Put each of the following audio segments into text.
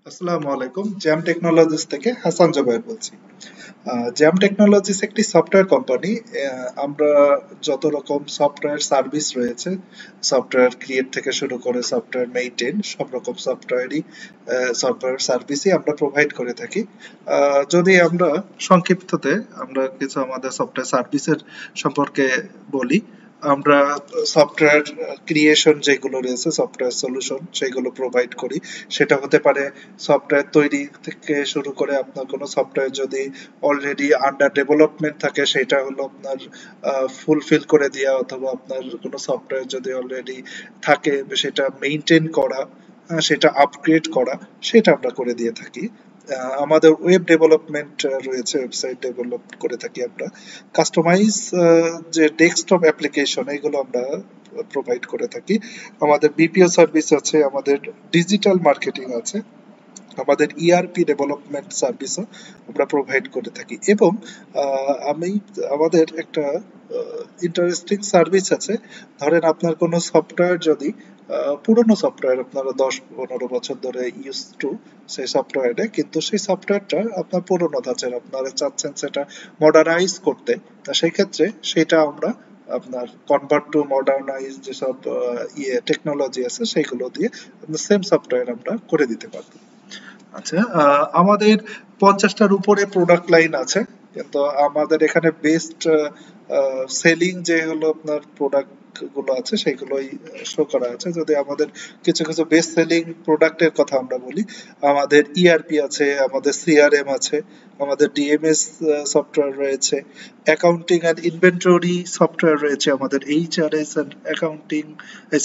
আসসালামু আলাইকুম। Jam technologies থেকে হাসান জুবায়ের বলছি। জ্যাম টেকনোলজিস একটি সফটওয়্যার কোম্পানি। আমরা যত রকম সফটওয়্যার সার্ভিস রয়েছে, সফটওয়্যার ক্রিয়েট থেকে শুরু করে সফটওয়্যার মেইনটেইন, সব রকম সফটওয়্যার সার্ভিসই আমরা প্রোভাইড করে থাকি। যদি আমরা সংক্ষিপ্ততে আমরা কিছু আমাদের সফটওয়্যার সার্ভিসের সম্পর্কে বলি, আমরা সফটওয়্যার ক্রিয়েশন যেগুলো রয়েছে, সফটওয়্যার সলিউশন সেগুলো প্রোভাইড করি। সেটা হতে পারে সফটওয়্যার তৈরি থেকে শুরু করে আপনার কোনো সফটওয়্যার যদি অলরেডি আন্ডার ডেভেলপমেন্ট থাকে সেটা হলো আপনার ফুলফিল করে দেওয়া, অথবা আপনার কোনো সফটওয়্যার যদি অলরেডি থাকে সেটা মেইনটেইন করা, সেটা আপগ্রেড করা, সেটা আমরা করে দিয়ে থাকি। আমাদের ওয়েব ডেভেলপমেন্ট রয়েছে, ওয়েবসাইট ডেভেলপ করে থাকি আমরা। কাস্টমাইজ যে ডেস্কটপ অ্যাপ্লিকেশন এগুলো আমরা প্রোভাইড করে থাকি। আমাদের বিপিও সার্ভিস আছে, আমাদের ডিজিটাল মার্কেটিং আছে, আমাদের ইআরপি ডেভেলপমেন্ট সার্ভিসও আমরা প্রোভাইড করে থাকি। এবং আমি আমাদের একটা ইন্টারেস্টিং সার্ভিস আছে। ধরেন আপনার কোনো সফটওয়্যার যদি পুরনো সফটওয়্যার, আপনারা 10-15 বছর ধরে ইউজ টু সেই সফটওয়্যারে, কিন্তু সেই সফটওয়্যারটা আপনার পুরনো ধাঁচের, আপনারা চাচ্ছেন সেটা মডার্নাইজ করতে, তা সেই ক্ষেত্রে সেটা আমরা আপনার কনভার্ট টু মডার্নাইজ যেসব টেকনোলজি আছে সেইগুলো দিয়ে সেম সফটওয়্যার আমরা করে দিতে পারবো। আচ্ছা, আমাদের 50টার উপরে প্রোডাক্ট লাইন আছে, কিন্তু আমাদের এখানে বেস্ট সেলিং যে হলো আপনার প্রোডাক্ট গুলো আছে সেগুলোই শো করা আছে। যদি আমাদের কিছু কিছু বেস্ট সেলিং প্রোডাক্টের কথা আমরা বলি, আমাদের ইআরপি আছে, আমাদের সিআরএম আছে, আমাদের ডিএমএস সফটওয়্যার রয়েছে, অ্যাকাউন্টিং অ্যান্ড ইনভেন্টরি সফটওয়্যার রয়েছে, আমাদের HRS and accounting,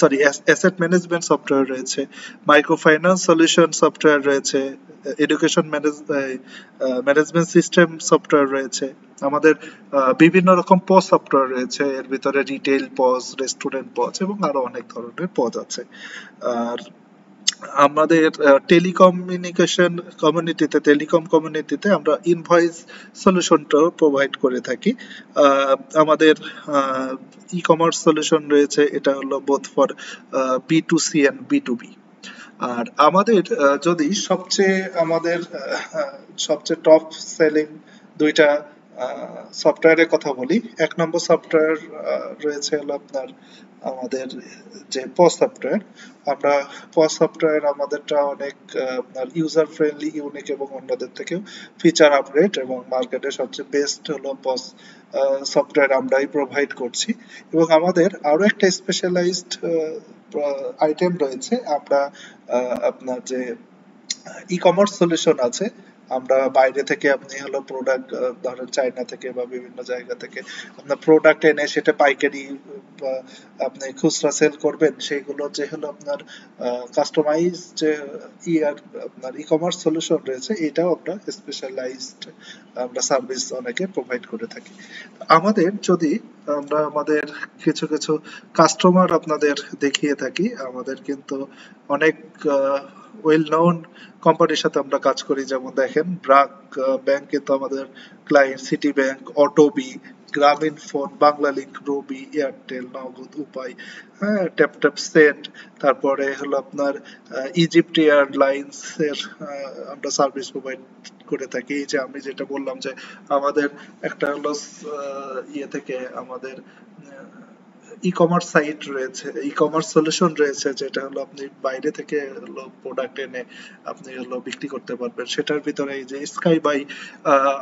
sorry, asset management software রয়েছে, মাইক্রো ফাইন্যান্স সলিউশন সফটওয়্যার রয়েছে, এডুকেশন ম্যানেজমেন্ট সিস্টেম সফটওয়্যার রয়েছে, আমাদের বিভিন্ন রকম পজ সফটওয়্যার রয়েছে, এর ভিতরে রিটেল পজ, রেস্টুরেন্ট পজ এবং আরো অনেক ধরনের পজ আছে। আর আমাদের টেলিকম কমিউনিটিতে আমরা ইনভয়েস সলিউশনটাও প্রোভাইড করে থাকি। আমাদের ই কমার্স সলিউশন রয়েছে, এটা হলো বোথ ফর বি2সি অ্যান্ড বি2বি। আর আমাদের যদি সবচেয়ে টপ সেলিং দুইটা সফটওয়্যারের কথা বলি, এক নম্বর সফটওয়্যার রয়েছে হলো আপনার আমাদের যে পজ সফটওয়্যার। আমরা পজ সফটওয়্যার আমাদেরটা অনেক আপনার ইউজার ফ্রেন্ডলি, ইউনিক এবং অন্যদের থেকেও ফিচার আপগ্রেড, এবং মার্কেটের সবচেয়ে বেস্ট হলো পজ সফটওয়্যার আমরাই প্রোভাইড করছি। এবং আমাদের আরো একটা স্পেশালাইজড আইটেম রয়েছে। আমরা আপনার যে ই কমার্স সলিউশন আছে, আমরা বাইরে থেকে আপনি হলো প্রোডাক্ট, ধরেন চায়না থেকে বা বিভিন্ন জায়গা থেকে আপনার প্রোডাক্ট এনে সেটা পাইকারি বা আপনি খুচরা সেল করবেন, সেইগুলো যে হলো আপনার কাস্টমাইজ যে আর আপনার ই কমার্স সলিউশন রয়েছে, এটাও আমরা স্পেশালাইজড আমরা সার্ভিস অনেকে প্রোভাইড করে থাকি। আমাদের যদি আমরা আমাদের কিছু কিছু কাস্টমার আপনাদের দেখিয়ে থাকি, আমাদের কিন্তু অনেক ওয়েল নোন কোম্পানির সাথে আমরা কাজ করি। যেমন দেখেন, ব্র্যাক ব্যাংক কিন্তু আমাদের ক্লায়েন্ট, সিটি ব্যাংক, অটোবি, গ্রামীণ ফোন, বাংলালিংক, রবি, এয়ারটেল, নগদ, উপায়, হ্যাঁ, ট্যাপ ট্যাপ সেন্ট, তারপরে হলো আপনার ইজিপ্ট এয়ারলাইন্স এর আমরা সার্ভিস প্রোভাইড করে থাকি। এই যে আমি যেটা বললাম যে আমাদের একটা হলো ইয়ে থেকে আমাদের ই কমার্স সাইট রয়েছে, ই কমার্স সলিউশন রয়েছে, যেটা হলো আপনি বাইরে থেকে হলো প্রোডাক্ট এনে আপনি হলো বিক্রি করতে পারবেন। সেটার ভিতরে এই যে স্কাই বাই,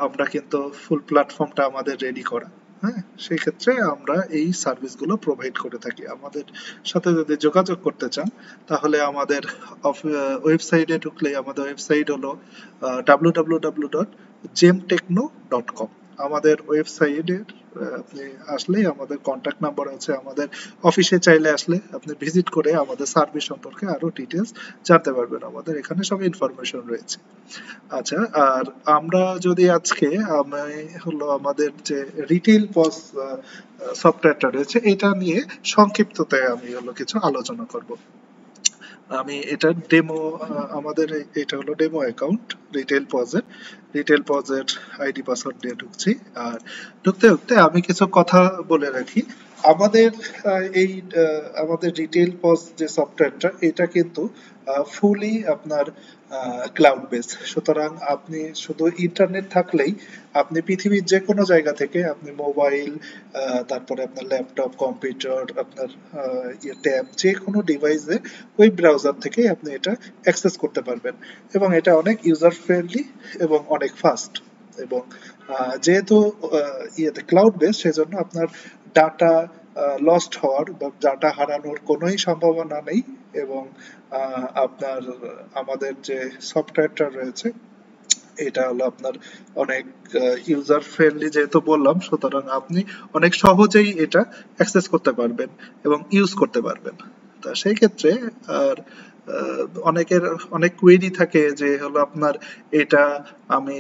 আমরা কিন্তু ফুল প্ল্যাটফর্মটা আমাদের রেডি করা। হ্যাঁ, সেই ক্ষেত্রে আমরা এই সার্ভিসগুলো প্রোভাইড করে থাকি। আমাদের সাথে যদি যোগাযোগ করতে চান, তাহলে আমাদের ওয়েবসাইটে ঢুকলে, আমাদের ওয়েবসাইট হলো www.gemtechno.com। আমাদের ওয়েবসাইটের আপনি আসলেই আমাদের কন্ট্যাক্ট নাম্বার আছে, আমাদের অফিসে চাইলে আসলে আপনি ভিজিট করে আমাদের সার্ভিস সম্পর্কে আরো ডিটেলস জানতে পারবেন। আমাদের এখানে সব ইনফরমেশন রয়েছে। আচ্ছা, আর আমরা যদি আজকে আমি হলো আমাদের যে রিটেল পজ সফটওয়্যারটা রয়েছে এটা নিয়ে সংক্ষিপ্ততে আমি হলো কিছু আলোচনা করব। আমি এটার ডেমো, আমাদের এটা হলো ডেমো অ্যাকাউন্ট রিটেল পজের আইডি পাসওয়ার্ড দিয়ে ঢুকছি। আর ঢুকতে ঢুকতে আমি কিছু কথা বলে রাখি। আমাদের এই আমাদের রিটেল পজ যে সফটওয়্যারটা এটা কিন্তু ফুলি আপনার ক্লাউড বেস, সুতরাং আপনি শুধু ইন্টারনেট থাকলেই আপনি পৃথিবীর যে কোনো জায়গা থেকে আপনি মোবাইল, তারপরে আপনার ল্যাপটপ, কম্পিউটার, আপনার ট্যাব, যে কোনো ডিভাইসে ওয়েব ব্রাউজার থেকে আপনি এটা অ্যাক্সেস করতে পারবেন, এবং এটা অনেক ইউজার ফ্রেন্ডলি এবং অনেক ফাস্ট। এবং যেহেতু ইয়েতে ক্লাউড বেস, সেজন্য আপনার ডাটা লস্ট হওয়ার বা ডাটা হারানোর কোনোই সম্ভাবনা নেই। এবং আপনার আমাদের যে সফটওয়্যারটা রয়েছে এটা হলো আপনার অনেক ইউজার ফ্রেন্ডলি, যেহেতু বললাম, সুতরাং আপনি অনেক সহজেই এটা অ্যাক্সেস করতে পারবেন এবং ইউজ করতে পারবেন। তা সেই ক্ষেত্রে আর অনেকের অনেক কোয়েরি থাকে যে হলো আপনার এটা আমি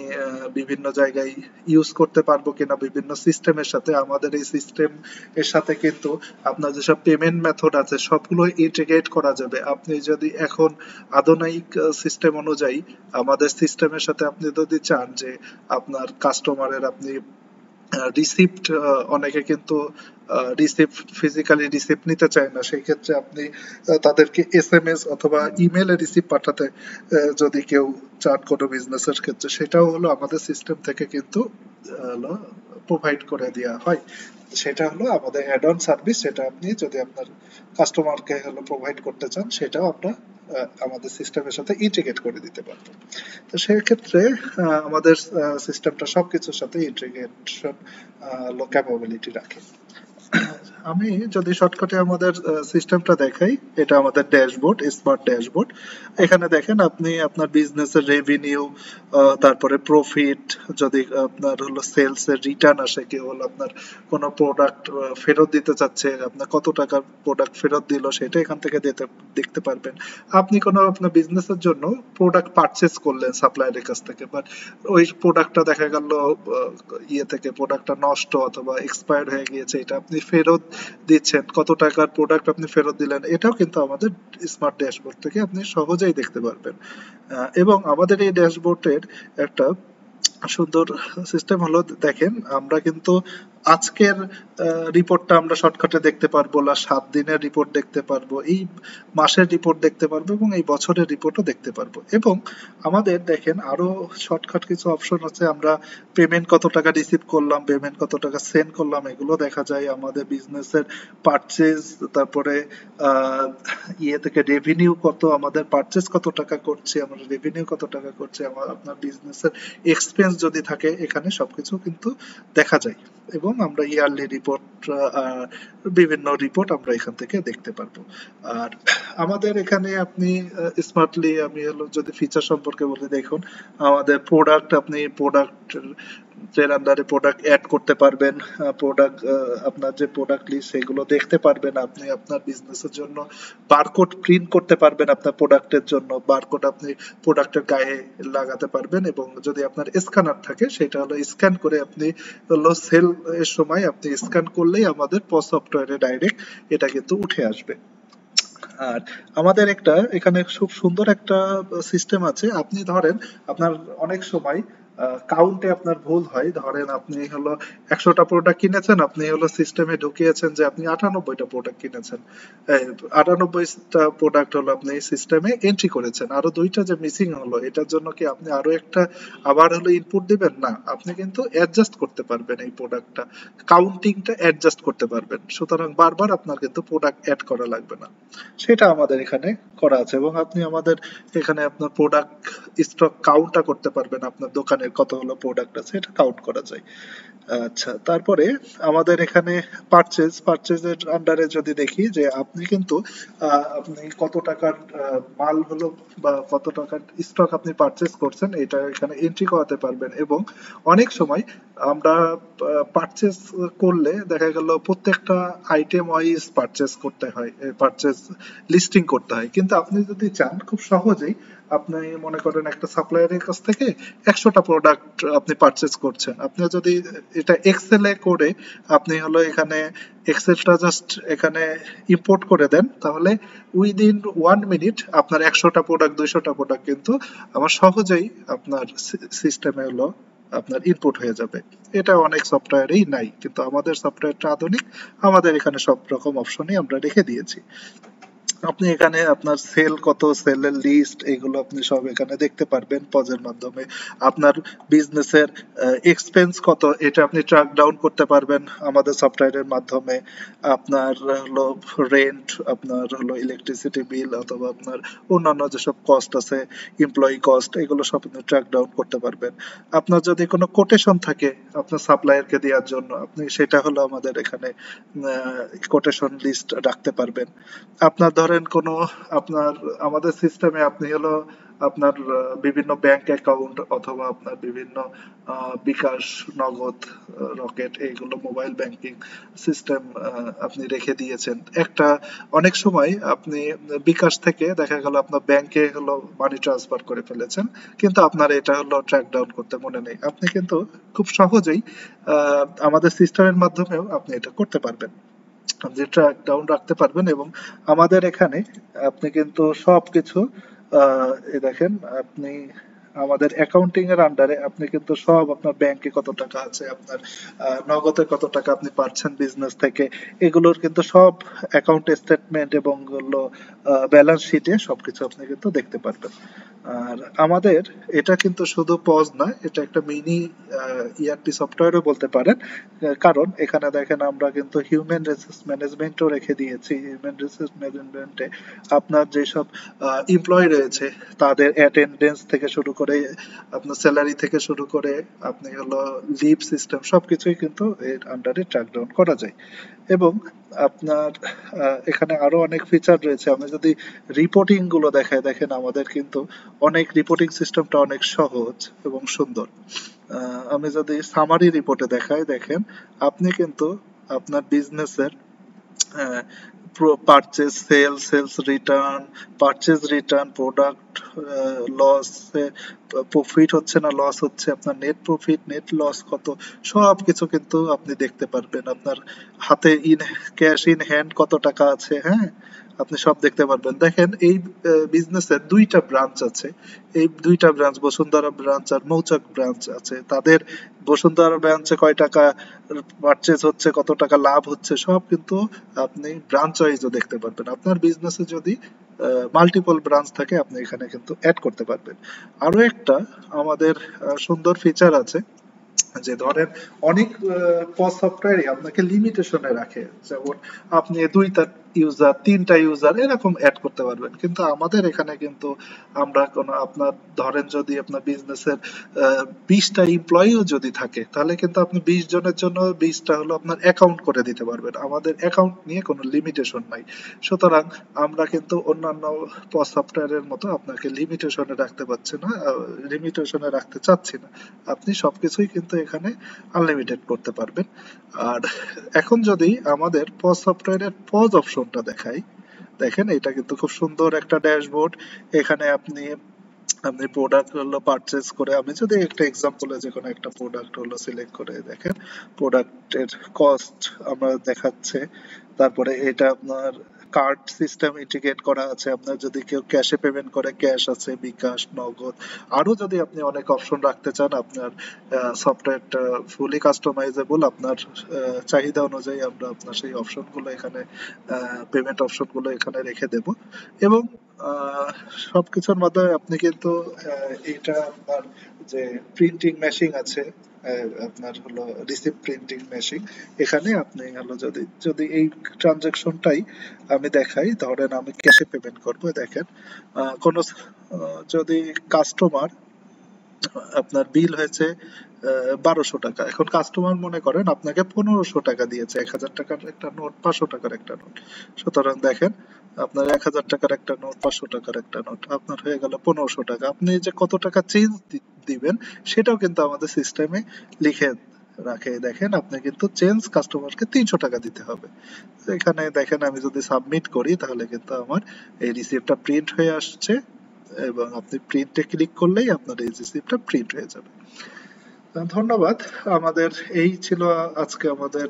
বিভিন্ন জায়গায় ইউজ করতে পারবো কিনা বিভিন্ন সিস্টেমের সাথে। আমাদের এই সিস্টেম এর সাথে কিন্তু আপনার যেসব পেমেন্ট মেথড আছে সবগুলো ইন্টিগ্রেট করা যাবে। আপনি যদি এখন আধুনিক সিস্টেম অনুযায়ী আমাদের সিস্টেমের সাথে আপনি যদি চান যে আপনার কাস্টমারের আপনি রিসিপ্ট, অনেকে কিন্তু রিসিপ্ট ফিজিক্যালি রিসিপ্ট নিতে চায় না, সেই ক্ষেত্রে আপনি তাদেরকে এসএমএস অথবা ইমেলে রিসিপ্ট পাঠাতে যদি কেউ চান কোনো বিজনেসের ক্ষেত্রে, সেটাও হলো আমাদের সিস্টেম থেকে কিন্তু প্রোভাইড করে দেওয়া হয়। সেটা হলো আমাদের অ্যাড অন সার্ভিস, সেটা আপনি যদি আপনার কাস্টমারকে হলো প্রোভাইড করতে চান সেটাও আমরা আমাদের সিস্টেমের সাথে ইন্টিগ্রেট করে দিতে পারবো। তো সেক্ষেত্রে আমাদের সিস্টেমটা সবকিছুর সাথে ইন্টিগ্রেশন ক্যাপাবিলিটি রাখে। আমি যদি শর্টকাটে আমাদের সিস্টেমটা দেখাই, এটা আমাদের ড্যাশবোর্ড, স্মার্ট ড্যাশবোর্ড। এখানে দেখেন আপনি আপনার বিজনেসের রেভিনিউ, তারপরে প্রফিট, যদি আপনার হলো সেলস এর রিটার্ন আসে, কেউ হলো আপনার কোনো প্রোডাক্ট ফেরত দিতে চাচ্ছে, আপনার কত টাকার প্রোডাক্ট ফেরত দিল সেটা এখান থেকে দেখতে পারবেন। আপনি কোনো আপনার বিজনেসের জন্য প্রোডাক্ট পারচেস করলেন সাপ্লায়ারের কাছ থেকে, বাট ওই প্রোডাক্টটা দেখা গেল ইয়ে থেকে প্রোডাক্টটা নষ্ট অথবা এক্সপায়ার্ড হয়ে গিয়েছে, এটা আপনি ফেরত দিচ্ছেন, কত টাকার প্রোডাক্ট আপনি ফেরত দিলেন, এটাও কিন্তু আমাদের স্মার্ট ড্যাশবোর্ড থেকে আপনি সহজেই দেখতে পারবেন। এবং আমাদের এই ড্যাশবোর্ডের একটা সুন্দর সিস্টেম হলো, দেখেন আমরা কিন্তু আজকের রিপোর্টটা আমরা শর্টকাটে দেখতে পারবো, না 7 দিনের রিপোর্ট দেখতে পারবো, এই মাসের রিপোর্ট দেখতে পারবো, এবং এই বছরের রিপোর্টও দেখতে পারবো। এবং আমাদের দেখেন আরো শর্টকাট কিছু অপশন আছে, আমরা পেমেন্ট কত টাকা রিসিভ করলাম, পেমেন্ট কত টাকা সেন্ড করলাম, এগুলো দেখা যায়। আমাদের বিজনেসের পারচেজ, তারপরে আহ ইয়ে থেকে রেভিনিউ কত, আমাদের পারচেজ কত টাকা করছে, আমরা রেভিনিউ কত টাকা করছে, আমার আপনার বিজনেসের এক্সপেন্স যদি থাকে, এখানে সবকিছু কিন্তু দেখা যায়। এবং আমরা ইয়ারলি রিপোর্ট, বিভিন্ন রিপোর্ট আমরা এখান থেকে দেখতে পারবো। আর আমাদের এখানে আপনি স্মার্টলি, আমি হলো যদি ফিচার সম্পর্কে বলি, দেখুন আমাদের প্রোডাক্ট, আপনি প্রোডাক্ট এর আন্ডারে প্রোডাক্ট অ্যাড করতে পারবেন, প্রোডাক্ট আপনার যে প্রোডাক্ট লিস্ট সেগুলো দেখতে পারবেন। আপনি আপনার বিজনেসের জন্য বারকোড প্রিন্ট করতে পারবেন, আপনার প্রোডাক্টের জন্য বারকোড আপনি প্রোডাক্টের গায়ে লাগাতে পারবেন, এবং যদি আপনার স্ক্যানার থাকে সেটা হলো স্ক্যান করে আপনি হলো সেল এর সময় আপনি স্ক্যান করলেই আমাদের পস সফটওয়্যারে ডাইরেক্ট এটা কিন্তু উঠে আসবে। আর আমাদের একটা এখানে খুব সুন্দর একটা সিস্টেম আছে। আপনি ধরেন আপনার অনেক সময় কাউন্টে আপনার ভুল হয়, ধরেন আপনি হলো 100টা প্রোডাক্ট কিনেছেন, আপনি হলো সিস্টেমে ঢুকিয়েছেন যে আপনি 98টা প্রোডাক্ট কিনেছেন, 98টা প্রোডাক্ট হলো আপনি সিস্টেমে এন্ট্রি করেছেন, আরো 2টা যে মিসিং হলো, এটার জন্য কি আপনি আরো একটা আবার হলো ইনপুট দিবেন? না, আপনি কিন্তু অ্যাডজাস্ট করতে পারবেন, এই প্রোডাক্টটা কাউন্টিংটা অ্যাডজাস্ট করতে পারবেন, সুতরাং বারবার আপনার কিন্তু প্রোডাক্ট অ্যাড করা লাগবে না। সেটা আমাদের এখানে করা আছে। এবং আপনি আমাদের এখানে আপনার প্রোডাক্ট স্টক কাউন্টটা করতে পারবেন, আপনার দোকানের কত হলো প্রোডাক্ট আছে এটা কাউন্ট করা যায়। আচ্ছা, তারপরে আমাদের এখানে পারচেজের আন্ডারে যদি দেখি যে আপনি কিন্তু আপনি কত টাকার মাল হলো বা কত টাকার স্টক আপনি পারচেজ করছেন, এটা এখানে এন্ট্রি করাতে পারবেন। এবং অনেক সময় আমরা পারচেজ করলে দেখা গেল প্রত্যেকটা আইটেম ওয়াইজ পারচেজ করতে হয়, পারচেজ লিস্টিং করতে হয়, কিন্তু আপনি যদি চান খুব সহজেই, আপনি মনে করেন একটা সাপ্লায়ারের কাছ থেকে 100টা প্রোডাক্ট আপনি পারচেজ করছেন, আপনি যদি এটা এক্সেলে করে আপনি হলো এখানে এক্সেলটা জাস্ট এখানে ইম্পোর্ট করে দেন, তাহলে উইদিন 1 মিনিট আপনার 100টা প্রোডাক্ট 200টা প্রোডাক্ট কিন্তু আমার সহজেই আপনার সিস্টেমে হলো আপনার ইনপুট হয়ে যাবে। এটা অনেক সফটওয়্যারেই নাই, কিন্তু আমাদের সফটওয়্যারটা আধুনিক, আমাদের এখানে সব রকম অপশনই আমরা রেখে দিয়েছি। আপনি এখানে আপনার সেল কত, সেলের লিস্ট, এগুলো আপনি সব এখানে দেখতে পারবেন পজের মাধ্যমে। আপনার বিজনেসের এক্সপেন্স কত, এটা আপনি ট্র্যাক ডাউন করতে পারবেন আমাদের সফটওয়্যারের মাধ্যমে। আপনার হলো রেন্ট, আপনার হলো ইলেকট্রিসিটি বিল, অথবা আপনার অন্যান্য যেসব কস্ট আছে, এমপ্লয়ি কস্ট, এগুলো সব আপনি ট্র্যাক ডাউন করতে পারবেন। আপনার যদি কোনো কোটেশন থাকে আপনার সাপ্লায়ারকে দেওয়ার জন্য, আপনি সেটা হলো আমাদের এখানে কোটেশন লিস্ট রাখতে পারবেন। আপনার ধরেন কোনো আপনার আমাদের সিস্টেমে আপনি হলো আপনার বিভিন্ন ব্যাংক অ্যাকাউন্ট, অথবা আপনার বিভিন্ন বিকাশ, নগদ, রকেট, এইগুলো মোবাইল ব্যাংকিং সিস্টেম আপনি রেখে দিয়েছেন একটা। অনেক সময় আপনি বিকাশ থেকে দেখা গেল আপনার ব্যাংকে হলো মানি ট্রান্সফার করে ফেলেছেন, কিন্তু আপনার এটা হলো ট্র্যাক ডাউন করতে মনে নেই। আপনি কিন্তু খুব সহজেই আমাদের সিস্টেমের মাধ্যমেও আপনি এটা করতে পারবেন, যে ট্র্যাক ডাউন রাখতে পারবেন। এবং আমাদের এখানে আপনি কিন্তু সবকিছু দেখেন, আপনি আমাদের অ্যাকাউন্টিং এর আন্ডারে আপনি কিন্তু সব, আপনার ব্যাংকে কত টাকা আছে, আপনার নগদে কত টাকা আপনি পাচ্ছেন বিজনেস থেকে, এগুলোর কিন্তু সব অ্যাকাউন্ট স্টেটমেন্ট এবং ব্যালেন্স শিটে সবকিছু আপনি কিন্তু দেখতে পারবেন। আর আমাদের এটা কিন্তু শুধু পজ না, এটা একটা মিনি ইআরপি সফটওয়্যারও বলতে পারেন। কারণ এখানে দেখেন আমরা কিন্তু হিউম্যান রিসোর্স ম্যানেজমেন্টও রেখে দিয়েছি। হিউম্যান রিসোর্স ম্যানেজমেন্টে আপনার যেসব এমপ্লয়ি রয়েছে তাদের অ্যাটেন্ডেন্স থেকে শুরু করে, আপনার স্যালারি থেকে শুরু করে, আপনি হলো লিভ সিস্টেম, সবকিছুই কিন্তু এর আন্ডারে ট্র্যাক ডাউন করা যায়। এবং আপনার এখানে আরো অনেক ফিচার রয়েছে। আমি যদি রিপোর্টিং গুলো দেখায়, দেখেন আমাদের কিন্তু অনেক রিপোর্টিং সিস্টেমটা অনেক সহজ এবং সুন্দর। আমি যদি সামারি রিপোর্টে দেখাই, দেখেন আপনি কিন্তু আপনার বিজনেসের purchase, sales return, purchase return, product loss, profit হচ্ছে না লস হচ্ছে, আপনার নেট প্রফিট, নেট লস কত, সব কিছু কিন্তু আপনি দেখতে পারবেন। আপনার হাতে ক্যাশ ইন হ্যান্ড কত টাকা আছে, হ্যাঁ, আপনি সব দেখতে পারবেন। দেখেন এই বিজনেসের দুইটা ব্রাঞ্চ আছে, এই দুইটা ব্রাঞ্চ, বসুন্ধরা ব্রাঞ্চ আর মৌচাক ব্রাঞ্চ আছে। তাদের বসুন্ধরা ব্রাঞ্চে কয় টাকা পারচেজ হচ্ছে, কত টাকা লাভ হচ্ছে, সব কিন্তু আপনি ব্রাঞ্চ ওয়াইজও দেখতে পারবেন। আপনার বিজনেসে যদি মাল্টিপল ব্রাঞ্চ থাকে, আপনি এখানে কিন্তু অ্যাড করতে পারবেন। আরো একটা আমাদের সুন্দর ফিচার আছে, যে ধরেন অনেক পজ সফটওয়্যারই আপনাকে লিমিটেশনে রাখে, যেমন আপনি দুইটা ইউজার, তিনটা ইউজার এরকম অ্যাড করতে পারবেন, কিন্তু আমাদের এখানে কিন্তু আমরা কোনো, আপনার ধরেন যদি আপনার বিজনেসের 20টা এমপ্লয়িও যদি থাকে, তাহলে কিন্তু আপনি 20 জনের জন্য 20টা হলো আপনার অ্যাকাউন্ট করে দিতে পারবেন। আমাদের অ্যাকাউন্ট নিয়ে কোনো লিমিটেশন নাই। সুতরাং আমরা কিন্তু অন্যান্য পজ সফটওয়্যারের মতো আপনাকে লিমিটেশনে রাখতে পারছি না, লিমিটেশনে রাখতে চাচ্ছি না। আপনি সবকিছুই কিন্তু এখানে আনলিমিটেড করতে পারবেন। আর এখন যদি আমাদের পজ সফটওয়্যারের পজ অপশনটা দেখাই, দেখেন এটা কিন্তু খুব সুন্দর একটা ড্যাশবোর্ড। এখানে আপনি আপনি প্রোডাক্ট হলো পারচেজ করে, আমি যদি একটা এক্সাম্পলে যে কোনো একটা প্রোডাক্ট হলো সিলেক্ট করে, দেখেন প্রোডাক্টের কস্ট আমরা দেখাচ্ছে। তারপরে এটা আপনার কার্ড সিস্টেম ইন্টিগ্রেট করা আছে, আপনার যদি কেউ ক্যাশে পেমেন্ট করে ক্যাশ আছে, বিকাশ, নগদ। আরো যদি আপনি অনেক অপশন রাখতে চান, আপনার সফটওয়্যারটা ফুলি কাস্টমাইজেবল, আপনার চাহিদা অনুযায়ী আমরা আপনার সেই অপশনগুলো এখানে, পেমেন্ট অপশনগুলো এখানে রেখে দেব। এবং আহ, সবকিছুর মধ্যে আপনি কিন্তু এটা আপনার যে প্রিন্টিং মেশিন আছে, আপনার হলো রিসিপ্ট প্রিন্টিং মেশিন, এখানে আপনি হলো যদি যদি এই ট্রানজাকশনটাই আমি দেখাই, ধরেন আমি ক্যাশে পেমেন্ট করবো, দেখেন কোনো যদি কাস্টমার, আপনার বিল হয়েছে 1200 টাকা, এখন কাস্টমার মনে করেন আপনাকে 1500 টাকা দিয়েছে, 1000 টাকার একটা নোট, 500 টাকার একটা নোট। সুতরাং দেখেন আপনার 1000 টাকার একটা নোট, 500 টাকার একটা নোট, আপনার হয়ে গেল 1500 টাকা। আপনি যে কত টাকা চেঞ্জ দিবেন সেটাও কিন্তু আমাদের সিস্টেমে লিখে রাখে। দেখেন আপনি কিন্তু চেঞ্জ কাস্টমারকে 300 টাকা দিতে হবে। তো এখানে দেখেন আমি যদি সাবমিট করি, তাহলে কিন্তু আমার এই রিসিপ্টটা প্রিন্ট হয়ে আসছে, এবং আপনি প্রিন্টে ক্লিক করলেই আপনার এই রিসিপ্টটা প্রিন্ট হয়ে যাবে। ধন্যবাদ। আমাদের এই ছিল আজকে আমাদের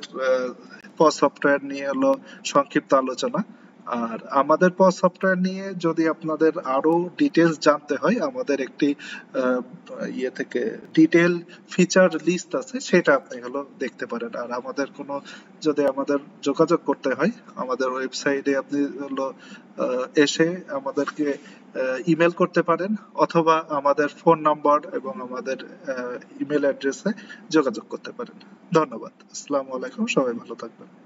পজ সফটওয়্যার নিয়ে হলো সংক্ষিপ্ত আলোচনা। আর আমাদের পজ সফটওয়্যার নিয়ে যদি আপনাদের আরো ডিটেলস জানতে হয়, আমাদের একটি আহ, ইয়ে থেকে ডিটেল ফিচার লিস্ট আছে, সেটা আপনি হলো দেখতে পারেন। আর আমাদের কোনো যদি আমাদের যোগাযোগ করতে হয়, আমাদের ওয়েবসাইটে আপনি হলো এসে আমাদেরকে ইমেল করতে পারেন, অথবা আমাদের ফোন নাম্বার এবং আমাদের ইমেল অ্যাড্রেসে যোগাযোগ করতে পারেন। ধন্যবাদ। আসসালামু আলাইকুম, সবাই ভালো থাকবেন।